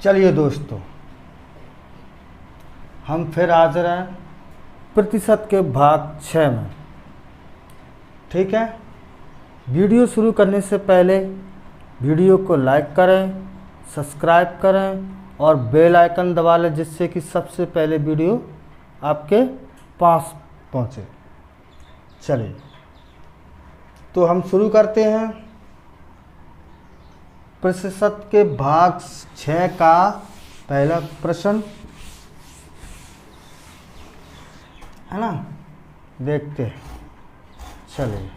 चलिए दोस्तों, हम फिर हाजिर हैं प्रतिशत के भाग 6 में। ठीक है, वीडियो शुरू करने से पहले वीडियो को लाइक करें, सब्सक्राइब करें और बेल आइकन दबा लें, जिससे कि सबसे पहले वीडियो आपके पास पहुंचे। चलिए तो हम शुरू करते हैं प्रतिशत के भाग 6 का पहला प्रश्न, है ना। देखते हैं, चलिए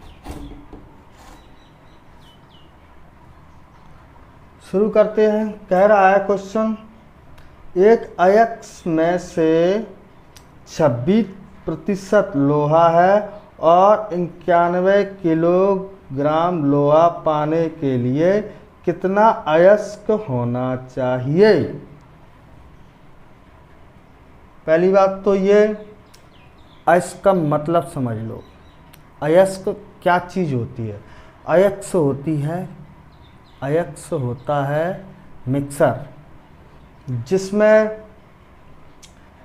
शुरू करते हैं। कह रहा है क्वेश्चन, एक अयस्क में से 26% लोहा है और 91 किलोग्राम लोहा पाने के लिए कितना अयस्क होना चाहिए। पहली बात तो ये अयस्क का मतलब समझ लो। अयस्क क्या चीज़ होती है? अयस्क होता है मिक्सर, जिसमें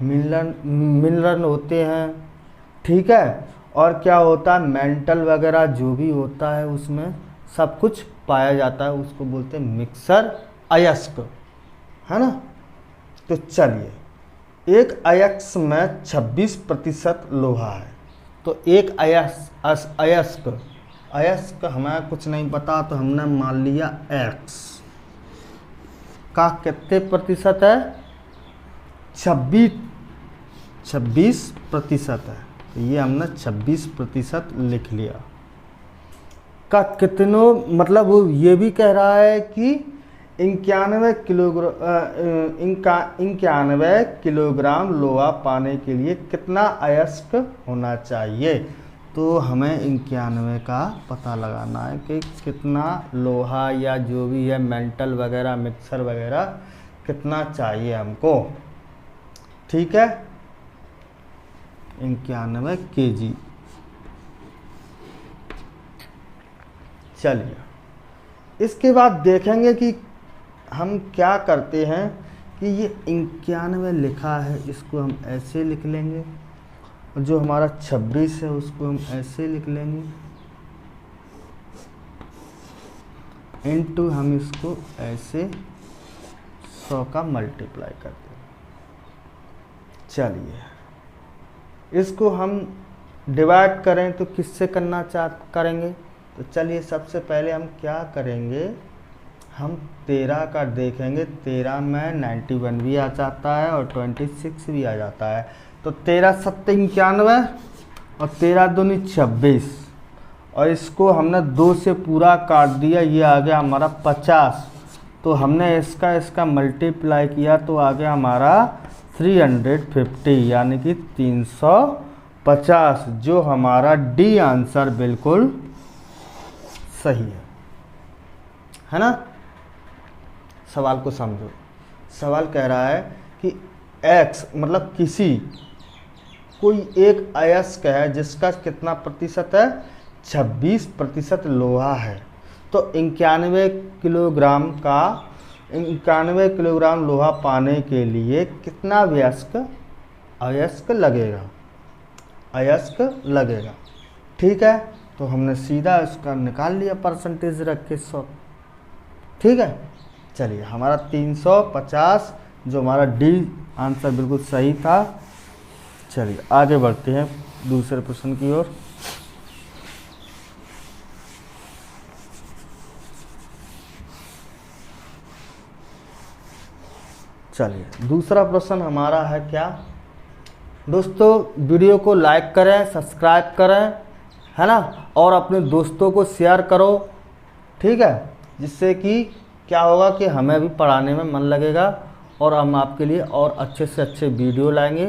मिनरल होते हैं। ठीक है, और क्या होता है, मेंटल वगैरह जो भी होता है उसमें सब कुछ पाया जाता है, उसको बोलते हैं मिक्सर अयस्क, है ना। तो चलिए, एक अयस्क में 26% लोहा है, तो एक अयस्क हमें कुछ नहीं पता, तो हमने मान लिया x का कितने प्रतिशत है, 26% है, तो ये हमने 26% लिख लिया। का कितनों मतलब वो ये भी कह रहा है कि 91 किलोग्राम लोहा पाने के लिए कितना अयस्क होना चाहिए। तो हमें 91 का पता लगाना है कि कितना लोहा या जो भी है मेंटल वगैरह मिक्सर वगैरह कितना चाहिए हमको। ठीक है, 91 kg। चलिए, इसके बाद देखेंगे कि हम क्या करते हैं कि ये 91 लिखा है, इसको हम ऐसे लिख लेंगे, और जो हमारा 26 है उसको हम ऐसे लिख लेंगे, इनटू हम इसको ऐसे 100 का मल्टीप्लाई करते हैं। चलिए, इसको हम डिवाइड करें तो किससे करेंगे। तो चलिए, सबसे पहले हम क्या करेंगे, हम 13 का देखेंगे। 13 में 91 भी आ जाता है और 26 भी आ जाता है। तो 13 7 91 और 13 दूनी 26, और इसको हमने 2 से पूरा काट दिया, ये आ गया हमारा 50। तो हमने इसका मल्टीप्लाई किया तो आ गया हमारा 350, यानी कि 350, जो हमारा डी आंसर बिल्कुल सही है ना। सवाल को समझो। सवाल कह रहा है कि x मतलब कोई एक अयस्क है जिसका कितना प्रतिशत है, 26% लोहा है, तो 91 किलोग्राम लोहा पाने के लिए कितना अयस्क लगेगा। ठीक है, तो हमने सीधा इसका निकाल लिया परसेंटेज रख के 100। ठीक है, चलिए, हमारा 350 जो हमारा डी आंसर बिल्कुल सही था। चलिए आगे बढ़ते हैं दूसरे प्रश्न की ओर। चलिए, दूसरा प्रश्न हमारा है क्या दोस्तों, वीडियो को लाइक करें, सब्सक्राइब करें, है ना, और अपने दोस्तों को शेयर करो। ठीक है, जिससे कि क्या होगा कि हमें भी पढ़ाने में मन लगेगा और हम आपके लिए और अच्छे से अच्छे वीडियो लाएंगे,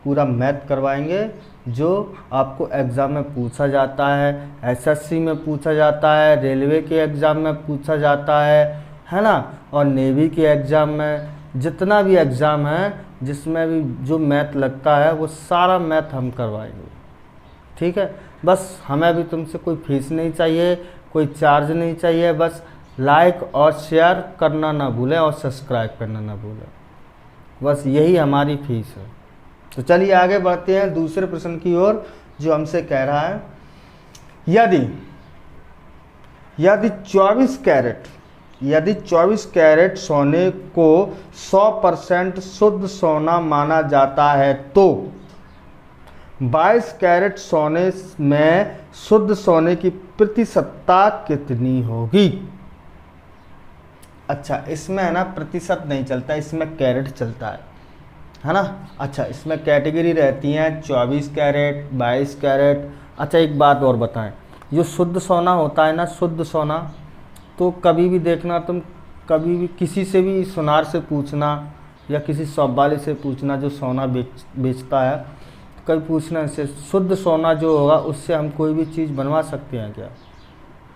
पूरा मैथ करवाएंगे, जो आपको एग्ज़ाम में पूछा जाता है, एसएससी में पूछा जाता है, रेलवे के एग्ज़ाम में पूछा जाता है ना, और नेवी के एग्ज़ाम में, जितना भी एग्ज़ाम है जिसमें भी जो मैथ लगता है वो सारा मैथ हम करवाएंगे। ठीक है, बस हमें भी तुमसे कोई फीस नहीं चाहिए, कोई चार्ज नहीं चाहिए, बस लाइक और शेयर करना ना भूलें और सब्सक्राइब करना ना भूलें। बस यही हमारी फीस है। तो चलिए आगे बढ़ते हैं दूसरे प्रश्न की ओर, जो हमसे कह रहा है यदि 24 कैरेट सोने को 100% शुद्ध सोना माना जाता है तो 22 कैरेट सोने में शुद्ध सोने की प्रतिशतता कितनी होगी। अच्छा, इसमें है ना प्रतिशत नहीं चलता, इसमें कैरेट चलता है ना। अच्छा, इसमें कैटेगरी रहती हैं 24 कैरेट, 22 कैरेट। अच्छा, एक बात और बताएं, जो शुद्ध सोना होता है ना, शुद्ध सोना, तो कभी भी देखना, तुम कभी भी किसी से भी सुनार से पूछना या किसी शॉप वाले से पूछना जो सोना बेचता है, तो कभी पूछना इससे, शुद्ध सोना जो होगा उससे हम कोई भी चीज़ बनवा सकते हैं क्या?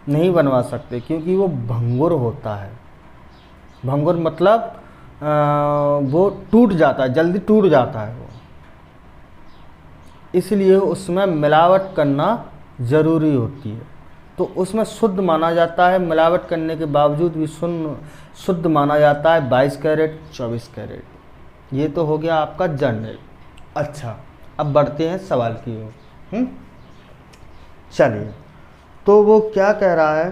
नहीं बनवा सकते, क्योंकि वो भंगुर होता है। भंगुर मतलब वो टूट जाता है, जल्दी टूट जाता है वो, इसलिए उसमें मिलावट करना ज़रूरी होती है। तो उसमें शुद्ध माना जाता है, मिलावट करने के बावजूद भी शुद्ध माना जाता है 22 कैरेट, 24 कैरेट। ये तो हो गया आपका जनरल। अच्छा, अब बढ़ते हैं सवाल की ओर। चलिए, तो वो क्या कह रहा है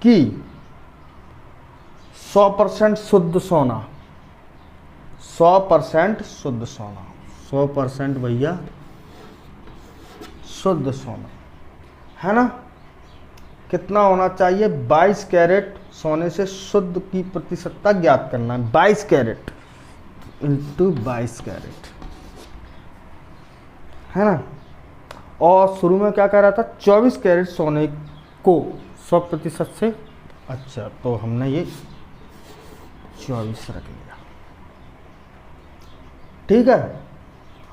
कि 100% शुद्ध सोना, 100% शुद्ध सोना, 100% भैया शुद्ध सोना है ना, कितना होना चाहिए? 22 कैरेट सोने से शुद्ध की प्रतिशतता ज्ञात करना है। 22 कैरेट इंटू 22 कैरेट है ना। और शुरू में क्या कह रहा था? 24 कैरेट सोने को 100% से, अच्छा तो हमने ये 24 रख लिया, ठीक है।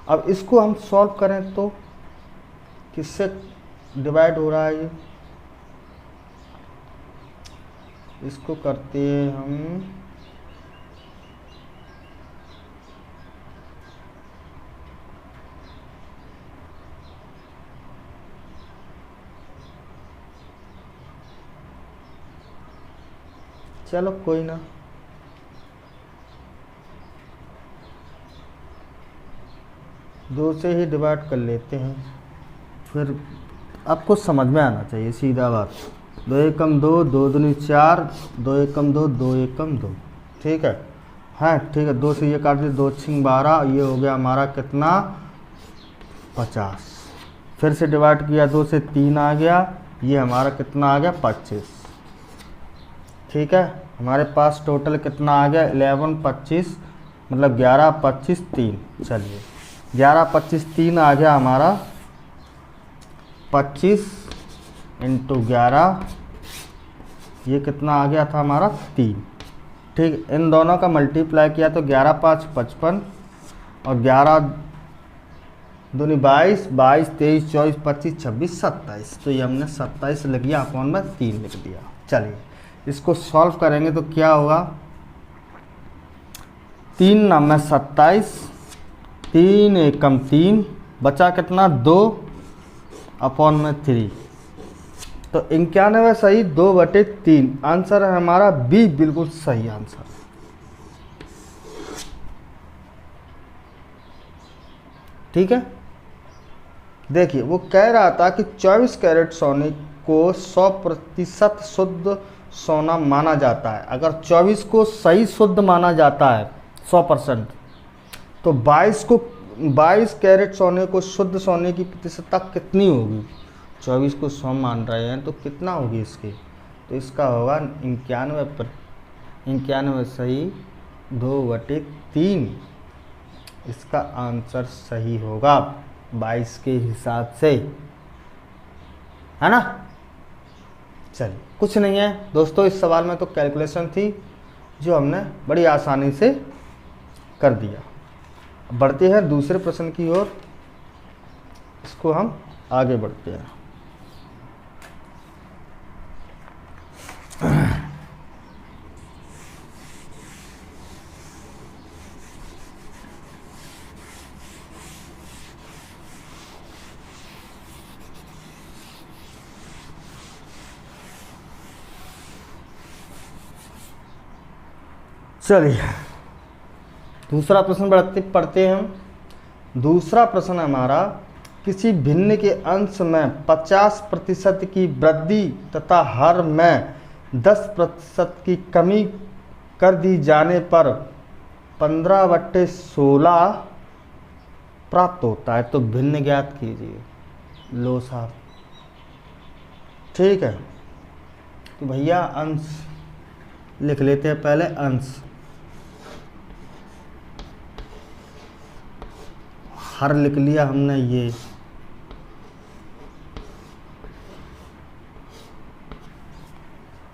अब इसको हम सॉल्व करें तो किससे डिवाइड हो रहा है ये? इसको करते हैं हम चलो कोई ना, दो से ही डिवाइड कर लेते हैं, फिर आपको समझ में आना चाहिए, सीधा बात। 2 एकम 2, 2 दूनी 4, 2 एकम 2, 2 एकम 2, ठीक है। हाँ ठीक है, 2 से ये काट दिए, 2 छिंग 12, ये हो गया हमारा कितना? 50। फिर से डिवाइड किया, 2 से 3 आ गया, ये हमारा कितना आ गया? 25, ठीक है। हमारे पास टोटल कितना आ गया? 11, 25, मतलब 11, 25, 3। चलिए 11, 25, 3 आ गया हमारा 25 इंटू 11, ये कितना आ गया था हमारा? 3, ठीक। इन दोनों का मल्टीप्लाई किया तो 11, 5, 55 और 11 दूनी 22, 22, 23, 24, 25, 26, 27। तो ये हमने 27 लिख दिया, अपॉन में 3 लिख दिया। चलिए इसको सॉल्व करेंगे तो क्या होगा? 3 नाम में 27, 3 एकम 3, बचा कितना? 2 अपॉन में 3, तो 91 सही, 2/3। आंसर है हमारा बी, बिल्कुल सही आंसर। ठीक है, देखिए वो कह रहा था कि 24 कैरेट सोने को 100% शुद्ध सोना माना जाता है। अगर 24 को सही शुद्ध माना जाता है 100%, तो 22 कैरेट सोने को शुद्ध सोने की प्रतिशतता कितनी होगी? 24 को 100 मान रहे हैं तो कितना होगी इसकी? तो इसका होगा 91 सही, 2/3। इसका आंसर सही होगा 22 के हिसाब से, है ना। चलिए कुछ नहीं है दोस्तों, इस सवाल में तो कैलकुलेशन थी जो हमने बड़ी आसानी से कर दिया। बढ़ते हैं दूसरे प्रश्न की ओर, इसको हम आगे बढ़ते हैं। चलिए दूसरा प्रश्न पढ़ते हैं हम। दूसरा प्रश्न हमारा, किसी भिन्न के अंश में 50% की वृद्धि तथा हर में 10% की कमी कर दी जाने पर 15/16 प्राप्त होता है। तो भिन्न ज्ञात कीजिए। लो साहब, ठीक है। तो भैया अंश लिख लेते हैं पहले। अंश, हर लिख लिया हमने ये,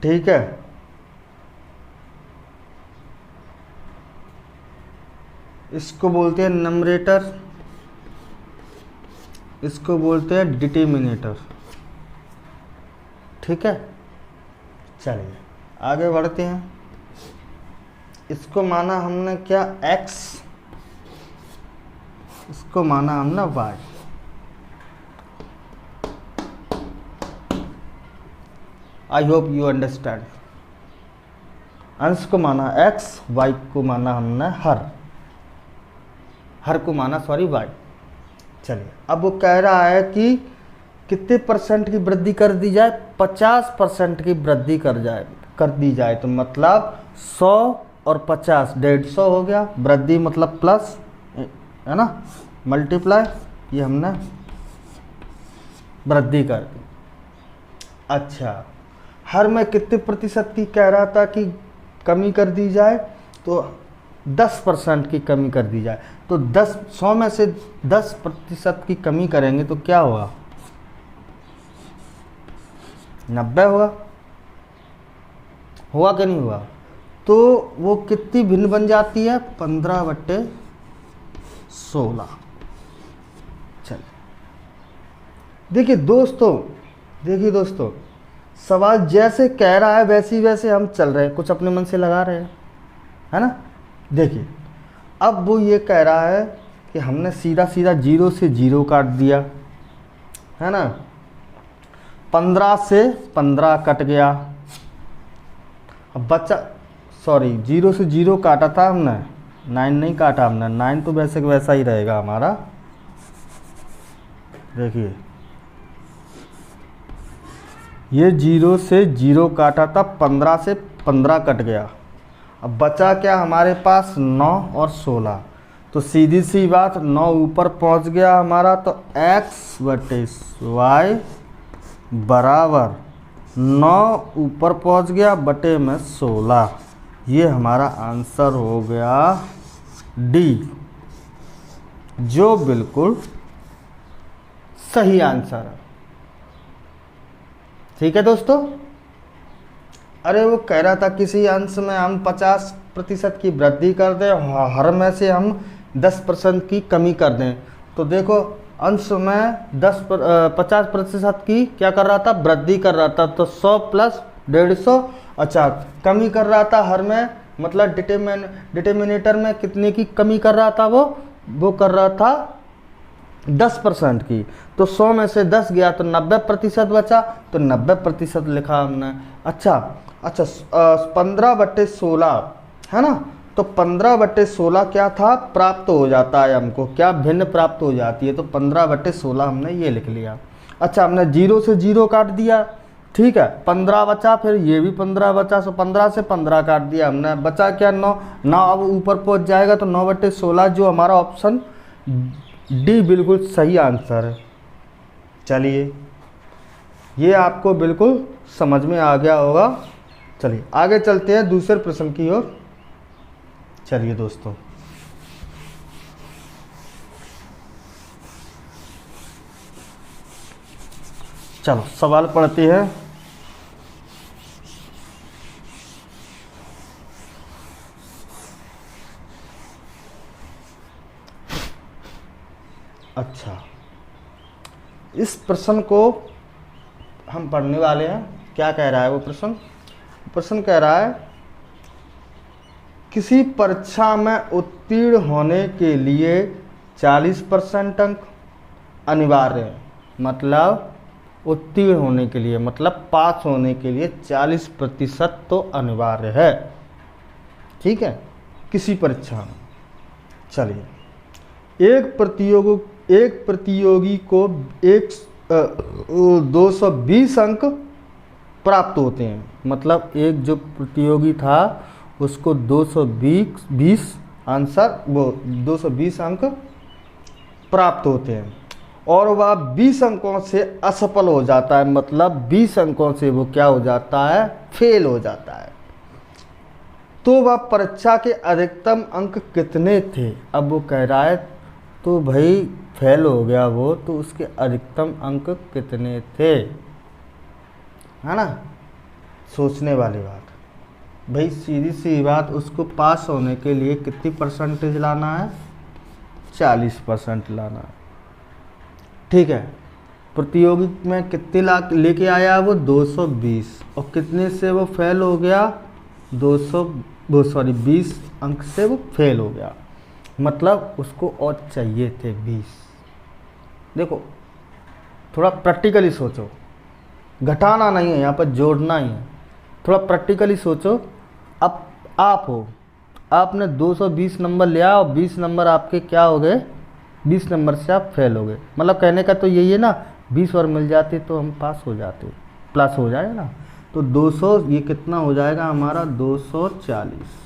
ठीक है। इसको बोलते हैं नंबरेटर, इसको बोलते हैं डिटरमिनेटर, ठीक है। चलिए आगे बढ़ते हैं। इसको माना हमने क्या, x, इसको माना हमने y। I hope you understand. अंश को माना x, y को माना हमने हर को माना y। चलिए अब वो कह रहा है कि कितने % की वृद्धि कर दी जाए, 50% की वृद्धि कर दी जाए। तो मतलब 100 और 50 150 हो गया। वृद्धि मतलब प्लस, है ना, मल्टीप्लाई, ये हमने वृद्धि कर दी। अच्छा, हर में कितने % की कह रहा था कि कमी कर दी जाए, तो 10% की कमी कर दी जाए। तो 100 में से 10% की कमी करेंगे तो क्या होगा, 90 होगा कि नहीं हुआ। तो वो कितनी भिन्न बन जाती है, 15/16। चलिए देखिए दोस्तों, सवाल जैसे कह रहा है वैसे वैसे हम चल रहे हैं, कुछ अपने मन से लगा रहे हैं, है ना। देखिए अब वो ये कह रहा है कि हमने सीधा 0 से 0 काट दिया, है ना। 15 से 15 कट गया। अब बच्चा, सॉरी 0 से 0 काटा था हमने, 9 नहीं काटा हमने। 9 तो वैसे वैसा ही रहेगा हमारा। देखिए ये 0 से 0 काटा था, 15 से 15 कट गया। अब बचा क्या हमारे पास, 9 और 16। तो सीधी सी बात, 9 ऊपर पहुंच गया हमारा, तो x/y बराबर 9 ऊपर पहुंच गया बटे में 16। ये हमारा आंसर हो गया डी, जो बिल्कुल सही आंसर है। ठीक है दोस्तों। अरे वो कह रहा था किसी अंश में हम 50% की वृद्धि कर दें, हर में से हम 10% की कमी कर दें। तो देखो अंश में 50% की क्या कर रहा था, वृद्धि कर रहा था। तो 100 प्लस 150, अच्छा कमी कर रहा था हर में, मतलब डिटरमिनेटर में कितने की कमी कर रहा था, वो कर रहा था 10% की। तो 100 में से 10 गया तो 90% बचा, तो 90% लिखा हमने। अच्छा 15/16 है ना। तो 15/16 क्या था, प्राप्त हो जाता है हमको, क्या भिन्न प्राप्त हो जाती है। तो 15/16 हमने ये लिख लिया। अच्छा हमने 0 से 0 काट दिया, ठीक है, 15 बचा, फिर ये भी 15 बचा। सो 15 से 15 काट दिया हमने, बचा क्या, 9 अब ऊपर पहुंच जाएगा। तो 9/16 जो हमारा ऑप्शन डी बिल्कुल सही आंसर है। चलिए ये आपको बिल्कुल समझ में आ गया होगा। चलिए आगे चलते हैं दूसरे प्रश्न की ओर। चलिए दोस्तों, चलो सवाल पढ़ते हैं। अच्छा, इस प्रश्न को हम पढ़ने वाले हैं। क्या कह रहा है वो प्रश्न कह रहा है, किसी परीक्षा में उत्तीर्ण होने के लिए 40% अंक अनिवार्य है। मतलब उत्तीर्ण होने के लिए, मतलब पास होने के लिए 40% तो अनिवार्य है। ठीक है, किसी परीक्षा में। चलिए, एक प्रतियोगी को 220 अंक प्राप्त होते हैं। मतलब एक जो प्रतियोगी था उसको 220 अंक प्राप्त होते हैं और वह 20 अंकों से असफल हो जाता है। मतलब 20 अंकों से वो क्या हो जाता है, फेल हो जाता है। तो वह परीक्षा के अधिकतम अंक कितने थे? अब वो कह रहा है तो भाई फेल हो गया वो, तो उसके अधिकतम अंक कितने थे, है ना। सोचने वाली बात भाई, सीधी सी बात, उसको पास होने के लिए कितनी परसेंटेज लाना है, 40% लाना है। ठीक है, प्रतियोगी में कितने लाख लेके आया वो 220, और कितने से वो फेल हो गया, 20 अंक से वो फेल हो गया। मतलब उसको और चाहिए थे 20। देखो थोड़ा प्रैक्टिकली सोचो, घटाना नहीं है यहाँ पर, जोड़ना ही है। थोड़ा प्रैक्टिकली सोचो। अब आप हो, आपने 220 नंबर लिया और 20 नंबर आपके क्या हो गए, 20 नंबर से आप फेल हो गए। मतलब कहने का तो यही है ना, 20 और मिल जाते तो हम पास हो जाते, प्लस हो जाएगा ना। तो 200, ये कितना हो जाएगा हमारा, 240।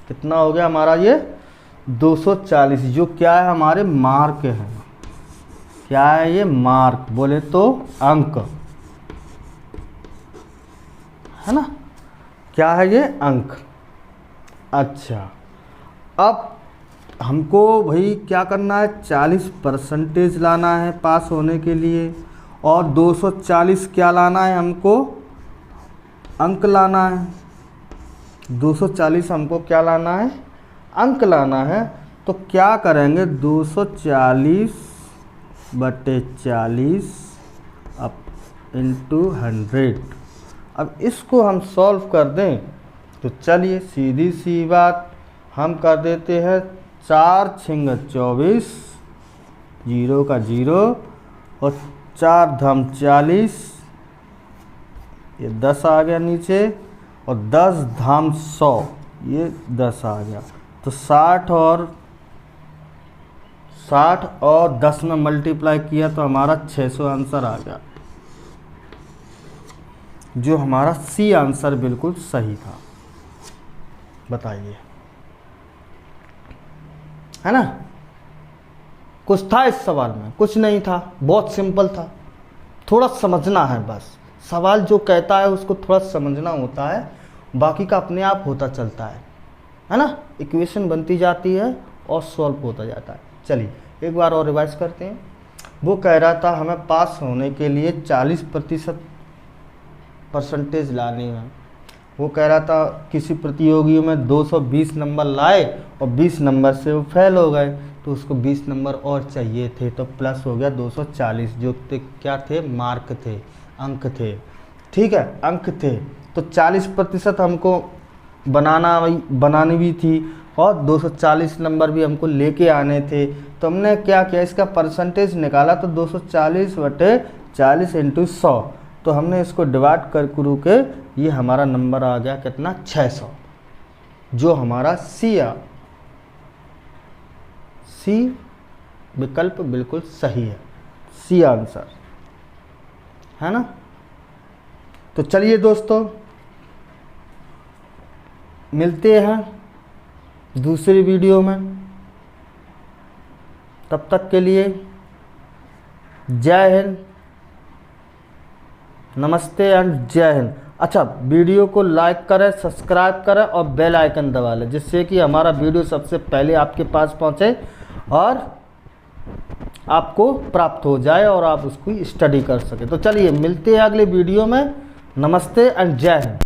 कितना हो गया हमारा ये 240, जो क्या है हमारे मार्क है। क्या है ये, मार्क बोले तो अंक, है ना। क्या है ये, अंक। अच्छा, अब हमको भाई क्या करना है, 40% लाना है पास होने के लिए, और 240 क्या लाना है हमको, अंक लाना है। 240 हमको क्या लाना है, अंक लाना है। तो क्या करेंगे, 240/40 अब इंटू 100। अब इसको हम सॉल्व कर दें तो चलिए सीधी सी बात हम कर देते हैं, 4 × 24, 0 का 0, और 4 धाम 40, ये 10 आ गया नीचे, और 10 धाम 100, ये 10 आ गया। तो 60 और 10 में मल्टीप्लाई किया तो हमारा 600 आंसर आ गया, जो हमारा सी आंसर बिल्कुल सही था। बताइए, है ना। कुछ था इस सवाल में, कुछ नहीं था, बहुत सिंपल था। थोड़ा समझना है बस, सवाल जो कहता है उसको थोड़ा समझना होता है, बाकी का अपने आप होता चलता है ना। इक्वेशन बनती जाती है और सॉल्व होता जाता है। चलिए एक बार और रिवाइज करते हैं। वो कह रहा था हमें पास होने के लिए 40% लानी है। वो कह रहा था किसी प्रतियोगी में 220 नंबर लाए और 20 नंबर से वो फेल हो गए, तो उसको 20 नंबर और चाहिए थे, तो प्लस हो गया 240, जो क्या थे, मार्क थे, अंक थे। ठीक है, अंक थे। तो 40% हमको बनानी भी थी और 240 नंबर भी हमको लेके आने थे। तो हमने क्या किया, इसका परसेंटेज निकाला, तो 240/40 × 100। तो हमने इसको डिवाइड करू के ये हमारा नंबर आ गया कितना, 600, जो हमारा सी विकल्प बिल्कुल सही है, सी आंसर, है ना। तो चलिए दोस्तों, मिलते हैं दूसरी वीडियो में। तब तक के लिए जय हिंद, नमस्ते एंड जय हिंद। अच्छा, वीडियो को लाइक करें, सब्सक्राइब करें और बेल आइकन दबा लें, जिससे कि हमारा वीडियो सबसे पहले आपके पास पहुंचे और आपको प्राप्त हो जाए और आप उसकी स्टडी कर सकें। तो चलिए मिलते हैं अगले वीडियो में। नमस्ते एंड जय हिंद।